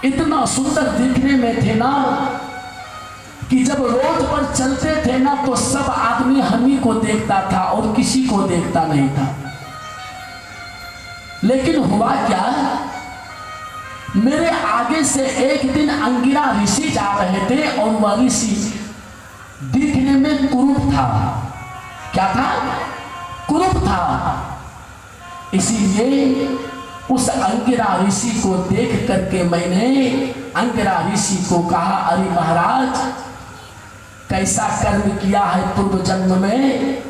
इतना सुंदर दिखने में थे ना कि जब रोड पर चलते थे ना तो सब आदमी हमी को देखता था और किसी को देखता नहीं था। लेकिन हुआ क्या, मेरे आगे से एक दिन अंगिरा ऋषि जा रहे थे और वह ऋषि दिखने में कुरूप था। क्या था? कुरूप था। इसीलिए उस अंगिरा ऋषि को देख करके मैंने अंगिरा ऋषि को कहा, अरे महाराज, कैसा कर्म किया है पूर्व जन्म में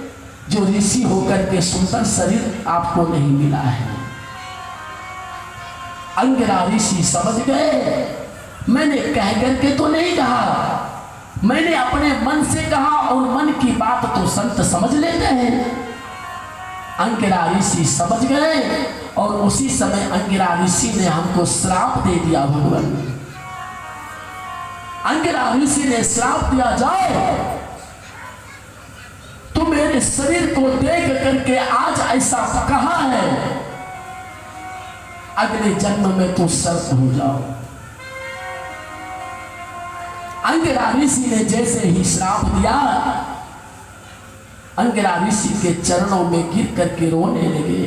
जो ऋषि होकर के सुंदर शरीर आपको नहीं मिला है। अंगिरा ऋषि समझ गए, मैंने कह करके तो नहीं कहा, मैंने अपने मन से कहा और मन की बात तो संत समझ लेते हैं। अंगिरा ऋषि समझ गए और उसी समय अंगिरा ऋषि ने हमको श्राप दे दिया। भगवान अंगिरा ऋषि ने श्राप दिया, जाओ तुम मेरे शरीर को देख करके आज ऐसा कहा है, अगले जन्म में तू सर्प हो जाओ। अंगिरा ऋषि ने जैसे ही श्राप दिया, अंगिरा ऋषि के चरणों में गिर करके रोने लगे।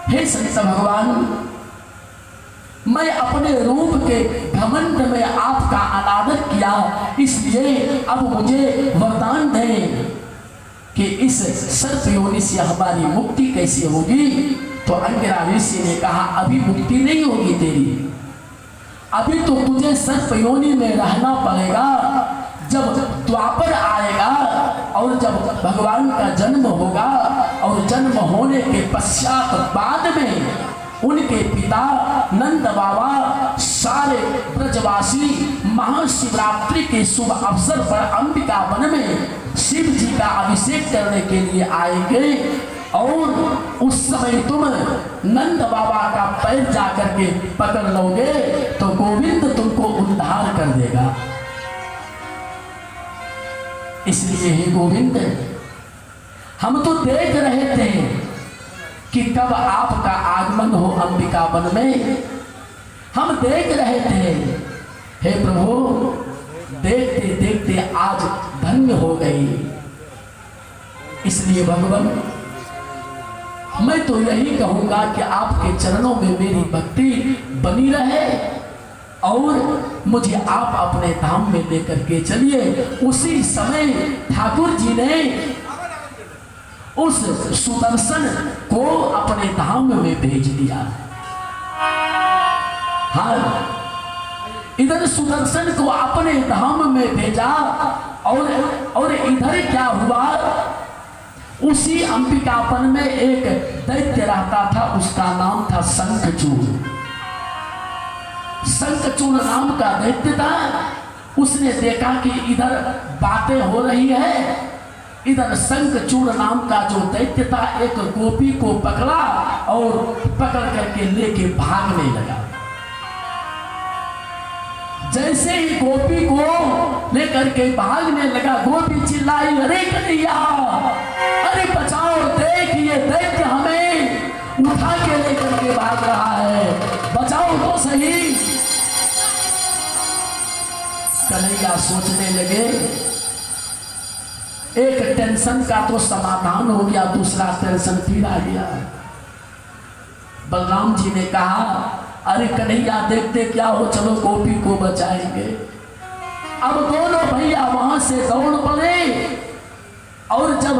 हे संत भगवान, मैं अपने रूप के घमंड में आपका अनादर किया, इसलिए अब मुझे वरदान दें कि इस सर्प योनि से हमारी मुक्ति कैसे होगी। तो अंगिरा ऋषि ने कहा, अभी मुक्ति नहीं होगी तेरी, अभी तो तुझे सर्प योनि में रहना पड़ेगा। जब द्वापर आएगा और जब भगवान का जन्म होगा और जन्म होने के पश्चात बाद में उनके पिता नंद बाबा सारे ब्रजवासी महाशिवरात्रि के शुभ अवसर पर अंबिका वन में शिव जी का अभिषेक करने के लिए आएंगे और उस समय तुम नंद बाबा का पैर जाकर के पकड़ लोगे तो गोविंद तुमको उद्धार कर देगा। इसलिए हे गोविंद, हम तो देख रहे थे कि कब आपका आगमन हो अंबिका वन में, हम देख रहे थे। हे प्रभु, देखते देखते आज धन्य हो गई। इसलिए भगवान, मैं तो यही कहूंगा कि आपके चरणों में मेरी भक्ति बनी रहे और मुझे आप अपने धाम में लेकर के चलिए। उसी समय ठाकुर जी ने उस सुदर्शन को अपने धाम में भेज दिया। हाँ, इधर सुदर्शन को अपने धाम में भेजा और इधर क्या हुआ, उसी अंबिकापन में एक दैत्य रहता था, उसका नाम था शंखचूड़। शंखचूड़ नाम का दैत्य था। उसने देखा कि इधर बातें हो रही है, इधर शंखचूड़ नाम का जो दैत्य था एक गोपी को पकड़ा और पकड़ करके लेके भागने लगा। जैसे ही गोपी को लेकर के भागने लगा, गोपी चिल्लाई, अरे कन्हैया, अरे बचाओ, देख ये दैत्य हमें उठा के लेकर के भाग रहा है, बचाओ तो सही। कन्हैया सोचने लगे, एक टेंशन का तो समाधान हो गया, दूसरा टेंशन फिर आ गया। बलराम जी ने कहा, अरे कन्हैया देखते क्या हो, चलो गोपी को बचाएंगे। अब दोनों भैया वहां से दौड़ पड़े और जब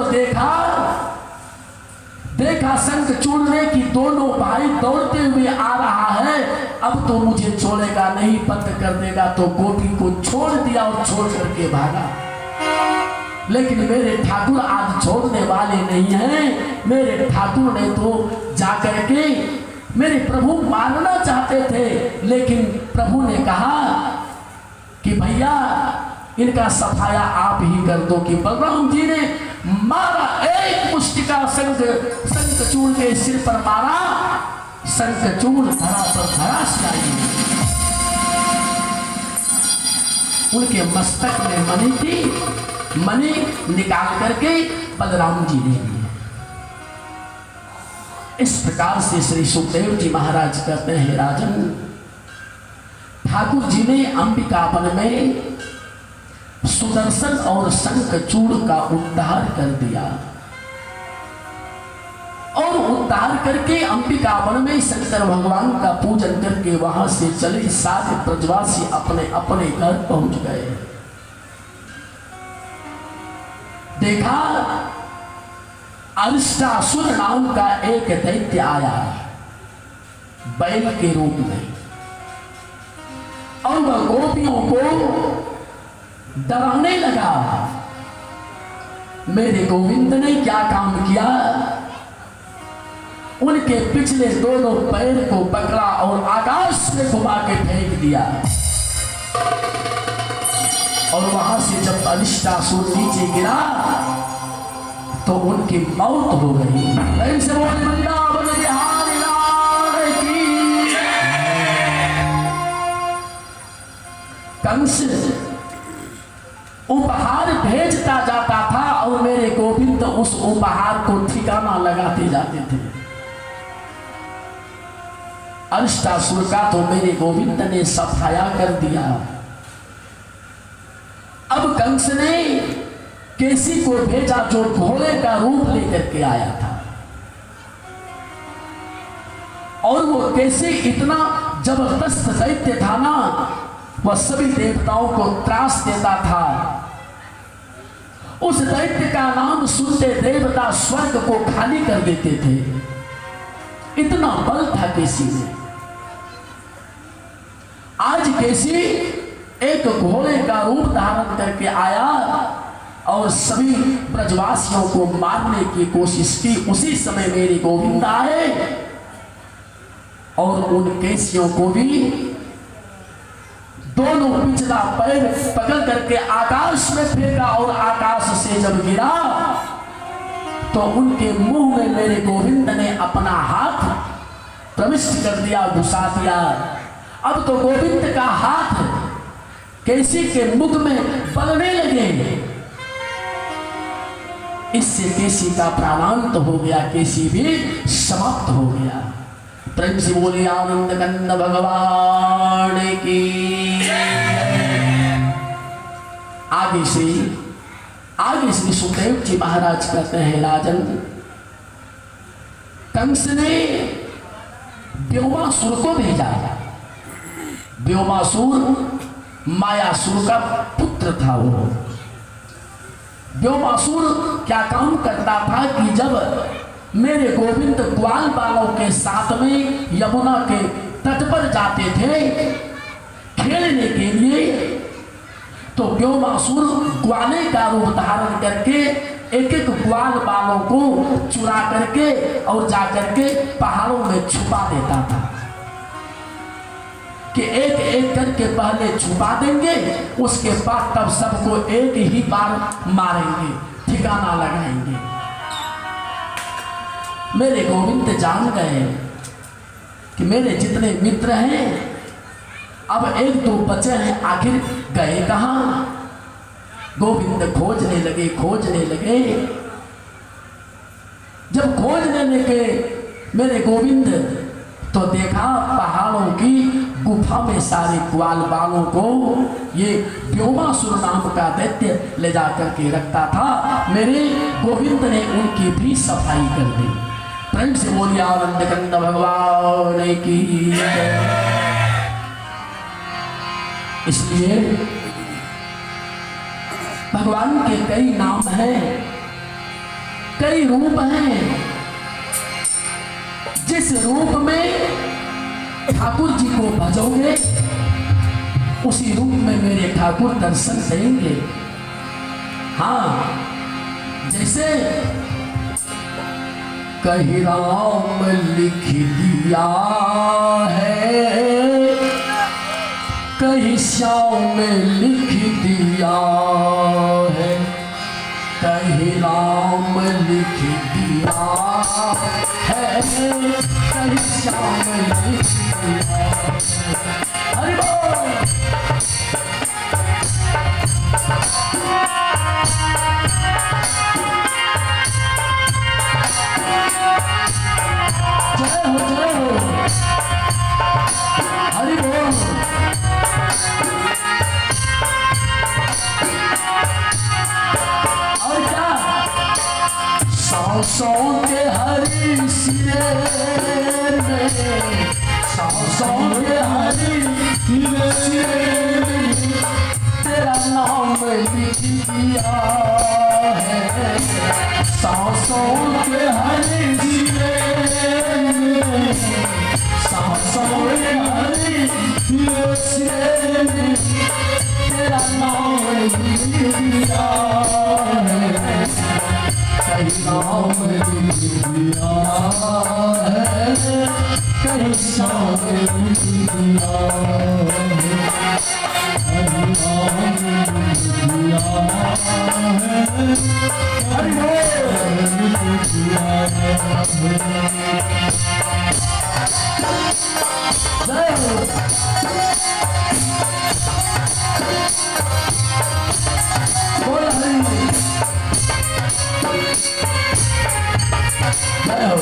देखा शंखचूड़ ने कि दोनों भाई दौड़ते हुए आ रहा है, अब तो मुझे छोड़ेगा नहीं, बंद कर देगा, तो गोपी को छोड़ दिया और छोड़ करके भागा। लेकिन मेरे ठाकुर आज छोड़ने वाले नहीं हैं। मेरे ठाकुर ने तो जाकर के मेरे प्रभु मारना चाहते थे, लेकिन प्रभु ने कहा कि भैया इनका सफाया आप ही कर दो। कि बलराम जी ने मारा, एक मुष्टिका शंखचूड़ के सिर पर मारा, शंखचूड़ धरा पर धराश आई। उनके मस्तक में मणि थी, मणि निकाल करके बलराम जी ने दी। इस प्रकार से श्री सुखदेव जी महाराज कहते हैं, राजन ठाकुर जी ने अंबिकावन में सुदर्शन और शंखचूड़ का उद्धार कर दिया और उद्धार करके अंबिकावन में शंकर भगवान का पूजन करके वहां से चले सारे ब्रजवासी अपने अपने घर पहुंच गए। देखा अरिष्टासुर नाम का एक दैत्य आया बैल के रूप में और वह गोपियों को डराने लगा। मेरे गोविंद ने क्या काम किया, उनके पिछले दोनों पैर को पकड़ा और आकाश में घुमा के फेंक दिया और वहां से जब अरिष्टासुर नीचे गिरा तो उनकी मौत हो गई। से बोले वृंदावन बिहारी लाल की। कंस उपहार भेजता जाता था और मेरे गोविंद उस उपहार को ठिकाना लगाते जाते थे। अरिष्टासुर का तो मेरे गोविंद ने सफाया कर दिया। अब कंस ने केसी को भेजा जो घोड़े का रूप लेकर के आया था और वो केसी इतना जबरदस्त दैत्य था ना, वह सभी देवताओं को त्रास देता था। उस दैत्य का नाम सुनते देवता स्वर्ग को खाली कर देते थे, इतना बल था केसी में। आज केसी एक घोड़े का रूप धारण करके आया और सभी ब्रजवासियों को मारने की कोशिश की। उसी समय मेरे गोविंद आए और उन केसियों को भी दोनों पिछला पैर पकड़ करके आकाश में फेंका और आकाश से जब गिरा तो उनके मुंह में मेरे गोविंद ने अपना हाथ प्रविष्ट कर दिया, घुसा दिया। अब तो गोविंद का हाथ केसी के मुख में पलने लगे। इससे केसी का प्राणांत हो गया, केसी भी समाप्त हो गया। प्रेम से बोले आनंद कंद भगवान की। आगे श्री सुखदेव जी महाराज कहते हैं, राजन कंस ने व्योमासुर को भेजा। व्योमासुर मायासुर का पुत्र था। वो व्योमासुर क्या काम करता था कि जब मेरे गोविंद ग्वाल बालों के साथ में यमुना के तट पर जाते थे खेलने के लिए, तो व्योमासुर ग्वाले का रूप धारण करके एक एक ग्वाल बालों को चुरा करके और जाकर के पहाड़ों में छुपा देता था कि एक एक करके पहले छुपा देंगे, उसके बाद तब सबको एक ही बार मारेंगे, ठिकाना लगाएंगे। मेरे गोविंद जान गए कि मेरे जितने मित्र हैं अब एक दो बचे हैं, आखिर गए कहाँ। गोविंद खोजने लगे। जब खोजने लगे मेरे गोविंद तो देखा पहाड़ों की गुफा में सारे ग्वाल बालों को ये व्योमासुर नाम का दैत्य ले जाकर के रखता था। मेरे गोविंद ने उनकी भी सफाई कर दी। प्रेम से बोलिए आनंद कंद भगवान की। इसलिए भगवान के कई नाम हैं, कई रूप हैं। जिस रूप में ठाकुर जी को भजोगे उसी रूप में मेरे ठाकुर दर्शन देंगे। हाँ, जैसे कहीं राम लिख दिया है, कहीं श्याम लिख दिया है, कहीं राम लिख दिया है, कहीं श्याम लिख दिया है। हरि बोल। जय हो हरि बोल। और क्या सांसों के हरी सिरे में, सांसों के हरी सिरे में तेरा नाम लिख दिया है। सांसों के हरी सिरे में, सांसों के हरी सिरे में तेरा नाम लिख दिया है। कहीं नाम लिख दिया है, कहीं शाम लिख दिया है। कहीं नाम लिख दिया है, कहीं लिख दिया है। जय हो बोल हरि जय हो।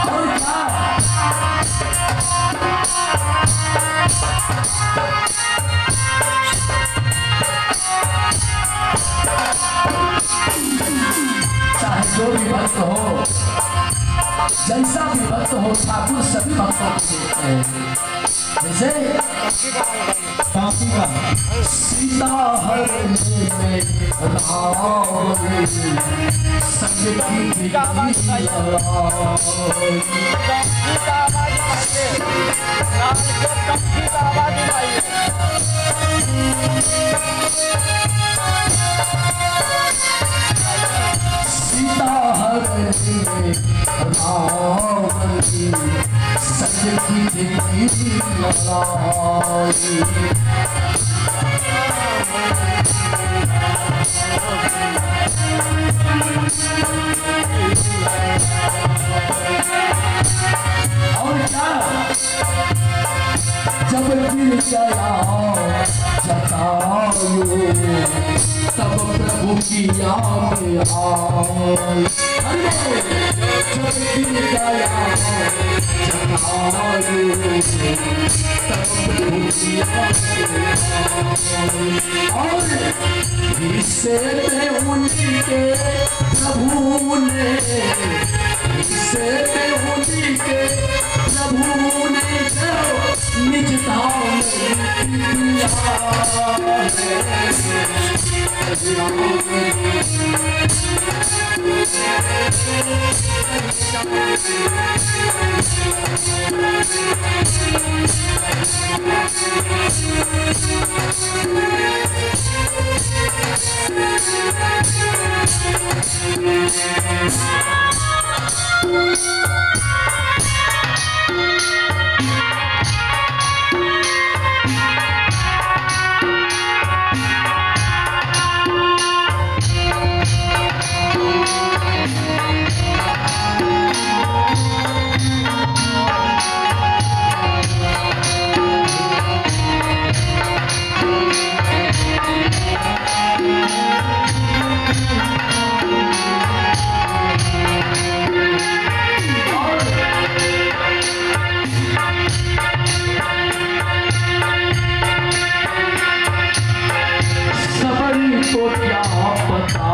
और क्या चाहे जो भी भक्त हो, जैसा भी भक्त हो, ठाकुर सभी भक्तों को देखते हैं। जैसे सीता हरने में राम संग की सीता हरने में राम संग की लड़ाई। और क्या जब गिर गया जटायु तब प्रभु की याद आई। जब गिर गया जटायु तब प्रभु की याद आई। और हिस्से में उनके प्रभु ने, हिस्से में उनके प्रभु ने जो निज धाम लिया सबरी को क्या पता